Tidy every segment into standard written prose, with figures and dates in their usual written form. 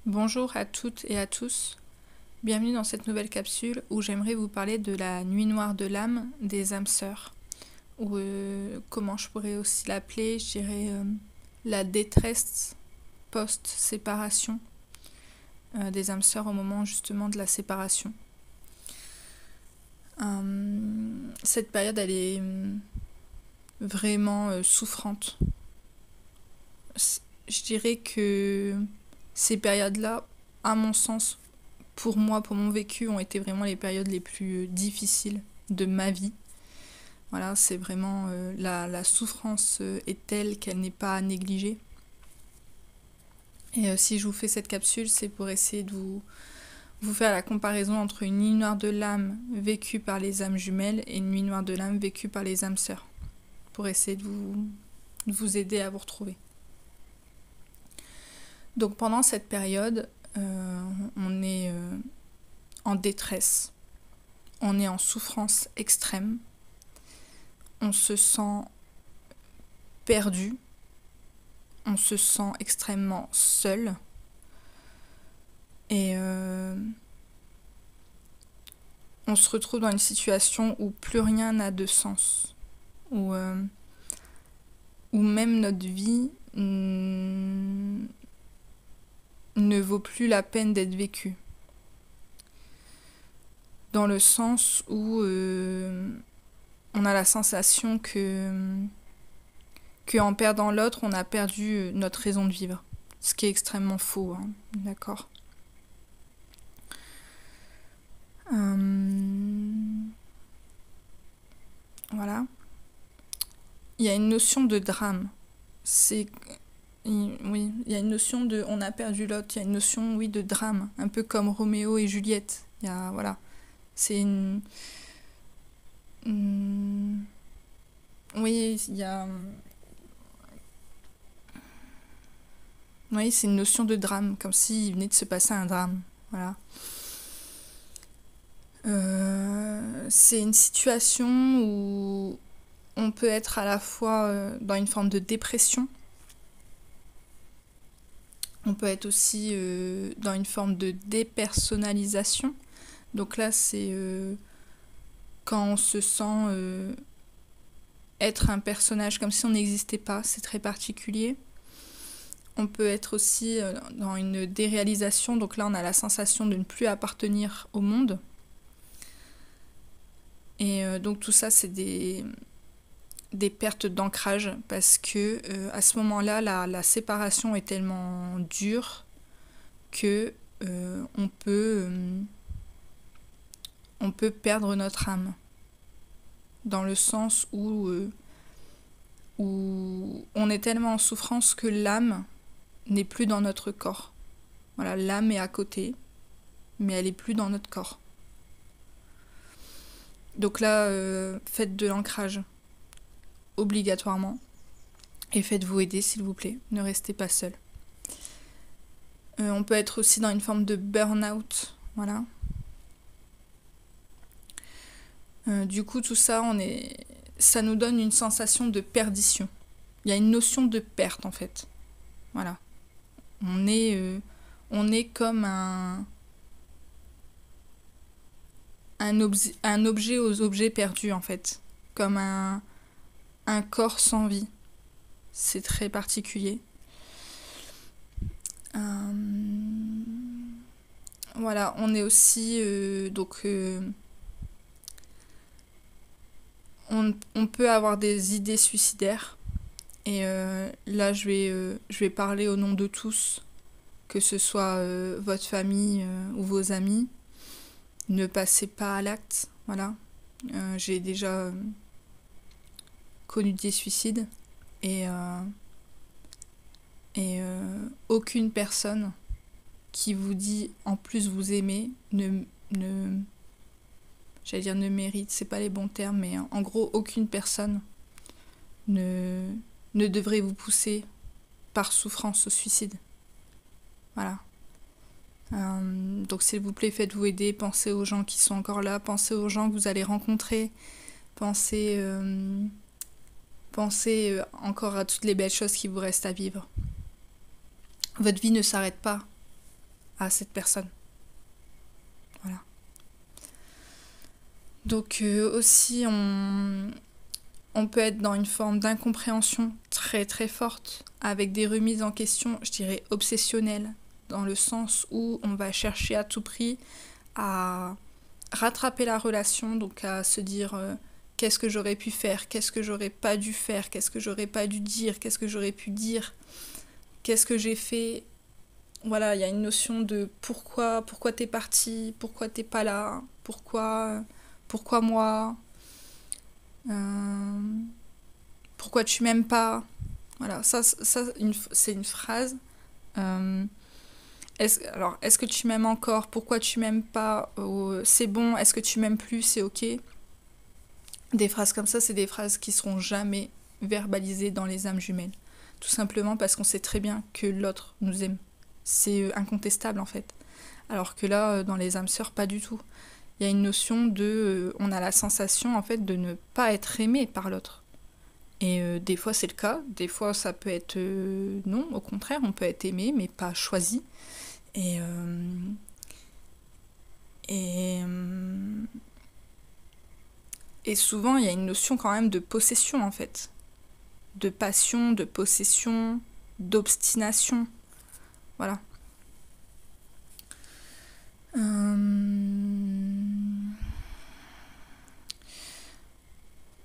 Bonjour à toutes et à tous, bienvenue dans cette nouvelle capsule où j'aimerais vous parler de la nuit noire de l'âme des âmes sœurs, ou comment je pourrais aussi l'appeler, je dirais la détresse post-séparation des âmes sœurs au moment justement de la séparation. Cette période elle est vraiment souffrante. Je dirais que ces périodes-là, à mon sens, pour moi, pour mon vécu, ont été vraiment les périodes les plus difficiles de ma vie. Voilà, c'est vraiment la souffrance est telle qu'elle n'est pas à négliger. Et si je vous fais cette capsule, c'est pour essayer de vous faire la comparaison entre une nuit noire de l'âme vécue par les âmes jumelles et une nuit noire de l'âme vécue par les âmes sœurs, pour essayer de vous aider à vous retrouver. Donc pendant cette période, on est en détresse, on est en souffrance extrême, on se sent perdu, on se sent extrêmement seul et on se retrouve dans une situation où plus rien n'a de sens, où même notre vie ne vaut plus la peine d'être vécue. Dans le sens où on a la sensation que en perdant l'autre, on a perdu notre raison de vivre. Ce qui est extrêmement faux, hein, d'accord. Voilà. Il y a une notion de drame. Oui, il y a une notion de on a perdu l'autre, il y a une notion, oui, de drame, un peu comme Roméo et Juliette. Il y a, voilà, c'est oui, il y a, oui, c'est une notion de drame, comme s'il venait de se passer un drame, voilà. C'est une situation où on peut être à la fois dans une forme de dépression. On peut être aussi dans une forme de dépersonnalisation. Donc là, c'est quand on se sent être un personnage comme si on n'existait pas. C'est très particulier. On peut être aussi dans une déréalisation. Donc là, on a la sensation de ne plus appartenir au monde. Et donc tout ça, c'est des pertes d'ancrage parce que à ce moment-là, la séparation est tellement dure que on peut perdre notre âme dans le sens où on est tellement en souffrance que l'âme n'est plus dans notre corps. Voilà, l'âme est à côté, mais elle est plus dans notre corps. Donc là, faites de l'ancrage obligatoirement. Et faites-vous aider, s'il vous plaît. Ne restez pas seul. On peut être aussi dans une forme de burn-out. Voilà. Du coup, tout ça, ça nous donne une sensation de perdition. Il y a une notion de perte, en fait. Voilà. On est comme un objet aux objets perdus, en fait. Comme un corps sans vie. C'est très particulier. Voilà, on est aussi on peut avoir des idées suicidaires et là je vais parler au nom de tous, que ce soit votre famille ou vos amis. Ne passez pas à l'acte, voilà. J'ai déjà connu des suicides et aucune personne qui vous dit en plus vous aimez j'allais dire ne mérite, c'est pas les bons termes, mais en gros aucune personne ne devrait vous pousser par souffrance au suicide. Voilà. Donc s'il vous plaît, faites-vous aider, pensez aux gens qui sont encore là, pensez aux gens que vous allez rencontrer, pensez encore à toutes les belles choses qui vous restent à vivre. Votre vie ne s'arrête pas à cette personne. Voilà. Donc aussi, on peut être dans une forme d'incompréhension très très forte, avec des remises en question, je dirais obsessionnelles, dans le sens où on va chercher à tout prix à rattraper la relation, donc à se dire qu'est-ce que j'aurais pu faire, qu'est-ce que j'aurais pas dû faire, qu'est-ce que j'aurais pas dû dire, qu'est-ce que j'aurais pu dire, qu'est-ce que j'ai fait. Voilà, il y a une notion de pourquoi t'es parti, pourquoi t'es pas là, pourquoi moi, euh, pourquoi tu m'aimes pas. Voilà, c'est une phrase. Euh, est-ce que tu m'aimes encore? Pourquoi tu m'aimes pas? C'est bon, est-ce que tu m'aimes plus? C'est ok. Des phrases comme ça, c'est des phrases qui seront jamais verbalisées dans les âmes jumelles. Tout simplement parce qu'on sait très bien que l'autre nous aime. C'est incontestable en fait. Alors que là, dans les âmes sœurs, pas du tout. Il y a une notion de... on a la sensation en fait de ne pas être aimé par l'autre. Et des fois c'est le cas, des fois ça peut être non, au contraire, on peut être aimé mais pas choisi. Et, et, et souvent il y a une notion quand même de possession en fait. De passion, de possession, d'obstination. Voilà.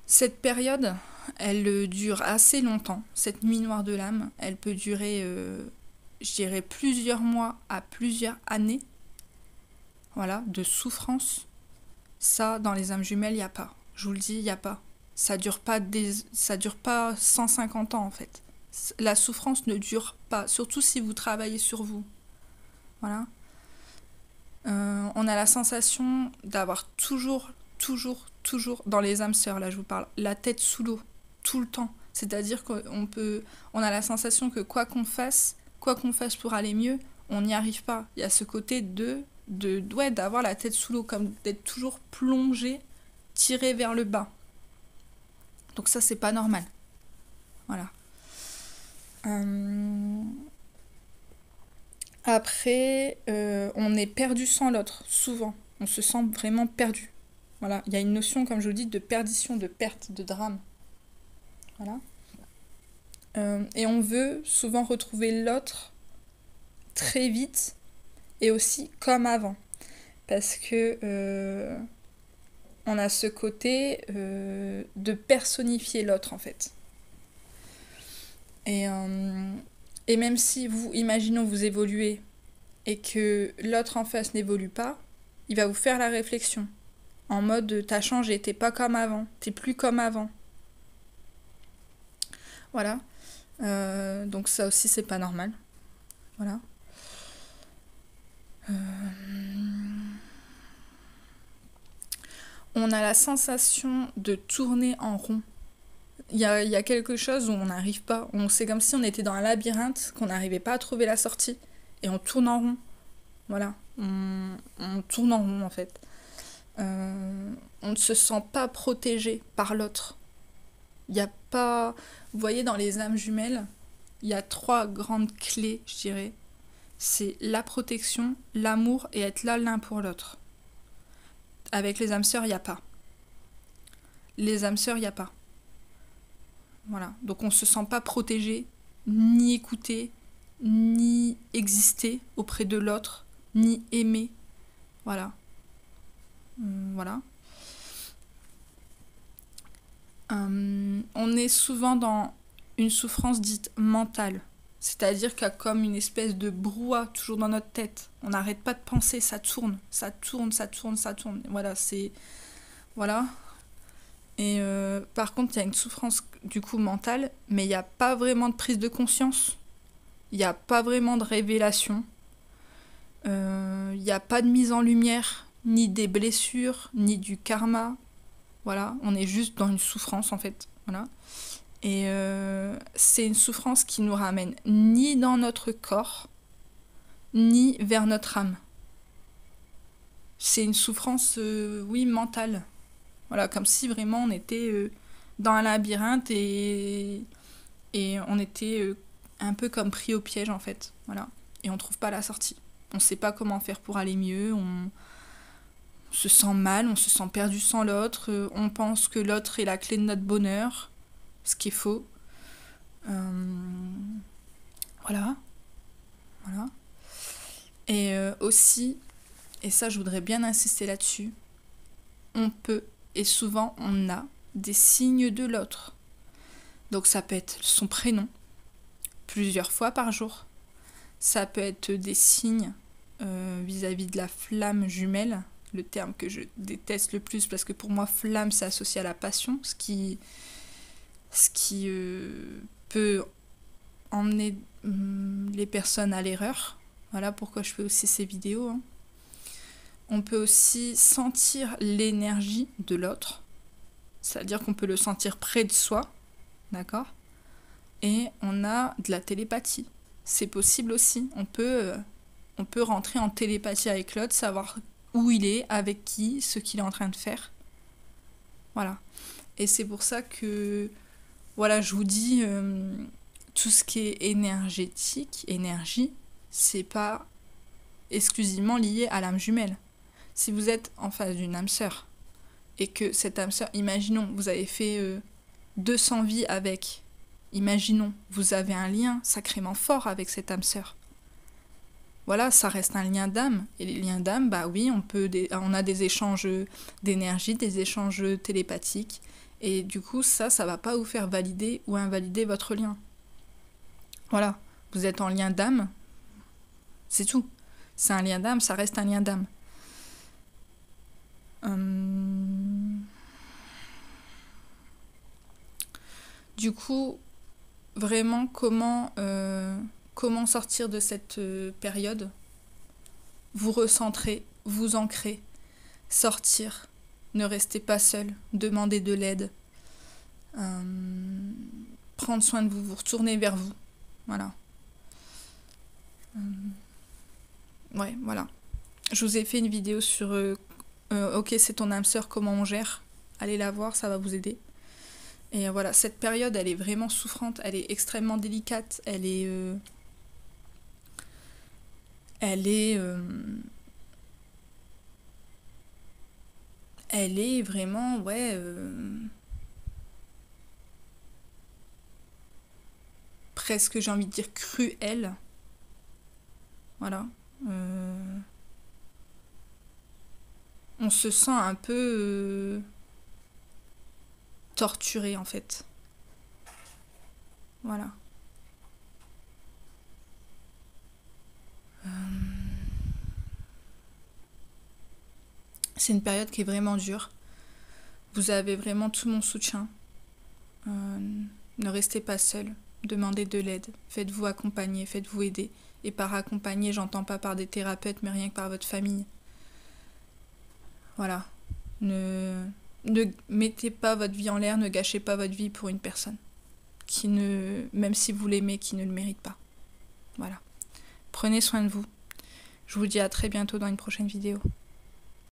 Cette période, elle dure assez longtemps. Cette nuit noire de l'âme, elle peut durer, je dirais, plusieurs mois à plusieurs années. Voilà, de souffrance. Ça, dans les âmes jumelles, il n'y a pas. Je vous le dis, il n'y a pas. Ça dure pas 150 ans en fait. La souffrance ne dure pas, surtout si vous travaillez sur vous. Voilà. On a la sensation d'avoir toujours, dans les âmes sœurs, là je vous parle, la tête sous l'eau, tout le temps. C'est-à-dire on a la sensation que quoi qu'on fasse pour aller mieux, on n'y arrive pas. Il y a ce côté d'avoir la tête sous l'eau, comme d'être toujours plongé, tiré vers le bas. Donc ça, c'est pas normal. Voilà. Après, on est perdu sans l'autre, souvent. On se sent vraiment perdu. Voilà, il y a une notion, comme je vous dis, de perdition, de perte, de drame. Voilà. Et on veut souvent retrouver l'autre très vite et aussi comme avant. Parce que on a ce côté de personnifier l'autre en fait. Et même si imaginons vous évoluez et que l'autre en face n'évolue pas, il va vous faire la réflexion. En mode t'as changé, t'es pas comme avant, t'es plus comme avant. Voilà. Donc ça aussi c'est pas normal. Voilà. On a la sensation de tourner en rond. Il y a quelque chose où on n'arrive pas. C'est comme si on était dans un labyrinthe, qu'on n'arrivait pas à trouver la sortie. Et on tourne en rond. Voilà. On tourne en rond en fait. On ne se sent pas protégé par l'autre. Il n'y a pas... Vous voyez, dans les âmes jumelles, il y a 3 grandes clés, je dirais. C'est la protection, l'amour et être là l'un pour l'autre. Avec les âmes sœurs, il n'y a pas. Les âmes sœurs, il n'y a pas. Voilà. Donc on ne se sent pas protégé, ni écouté, ni exister auprès de l'autre, ni aimer. Voilà. Voilà. On est souvent dans une souffrance dite mentale. C'est-à-dire qu'il y a comme une espèce de brouhaha toujours dans notre tête. On n'arrête pas de penser, ça tourne. Voilà, c'est... Voilà. Et par contre, il y a une souffrance du coup mentale, mais il n'y a pas vraiment de prise de conscience. Il n'y a pas vraiment de révélation. Il n'y a pas de mise en lumière, ni des blessures, ni du karma. Voilà, on est juste dans une souffrance en fait. Voilà. Et c'est une souffrance qui nous ramène ni dans notre corps, ni vers notre âme. C'est une souffrance, oui, mentale. Voilà, comme si vraiment on était dans un labyrinthe et on était un peu comme pris au piège en fait. Voilà. Et on trouve pas la sortie. On ne sait pas comment faire pour aller mieux, on se sent mal, on se sent perdu sans l'autre, on pense que l'autre est la clé de notre bonheur, ce qui est faux. Voilà. Et aussi, et ça je voudrais bien insister là-dessus, on peut, et souvent on a, des signes de l'autre. Donc ça peut être son prénom, plusieurs fois par jour. Ça peut être des signes vis-à-vis de la flamme jumelle, le terme que je déteste le plus parce que pour moi flamme c'est associé à la passion, ce qui peut emmener les personnes à l'erreur. Voilà pourquoi je fais aussi ces vidéos. Hein. On peut aussi sentir l'énergie de l'autre, c'est-à-dire qu'on peut le sentir près de soi, d'accord ? Et on a de la télépathie. C'est possible aussi. On peut rentrer en télépathie avec l'autre, savoir où il est, avec qui, ce qu'il est en train de faire. Voilà. Et c'est pour ça que, voilà, je vous dis, tout ce qui est énergétique, énergie, c'est pas exclusivement lié à l'âme jumelle. Si vous êtes en face d'une âme sœur, et que cette âme sœur, imaginons, vous avez fait 200 vies avec, imaginons, vous avez un lien sacrément fort avec cette âme sœur. Voilà, ça reste un lien d'âme. Et les liens d'âme, bah oui, on a des échanges d'énergie, des échanges télépathiques. Et du coup, ça va pas vous faire valider ou invalider votre lien. Voilà, vous êtes en lien d'âme, c'est tout. C'est un lien d'âme, ça reste un lien d'âme. Du coup, vraiment, comment sortir de cette période ? Vous recentrer, vous ancrer, sortir, ne restez pas seul, demandez de l'aide, prendre soin de vous, vous retourner vers vous. Voilà. Ouais, voilà. Je vous ai fait une vidéo sur ok, c'est ton âme sœur, comment on gère. Allez la voir, ça va vous aider. Et voilà, cette période, elle est vraiment souffrante, elle est extrêmement délicate, elle est vraiment, ouais, presque, j'ai envie de dire, cruelle. Voilà. On se sent un peu torturé, en fait. Voilà. C'est une période qui est vraiment dure. Vous avez vraiment tout mon soutien. Ne restez pas seul. Demandez de l'aide. Faites-vous accompagner, faites-vous aider. Et par accompagner, j'entends pas par des thérapeutes, mais rien que par votre famille. Voilà. Ne mettez pas votre vie en l'air, ne gâchez pas votre vie pour une personne même si vous l'aimez, qui ne le mérite pas. Voilà. Prenez soin de vous. Je vous dis à très bientôt dans une prochaine vidéo.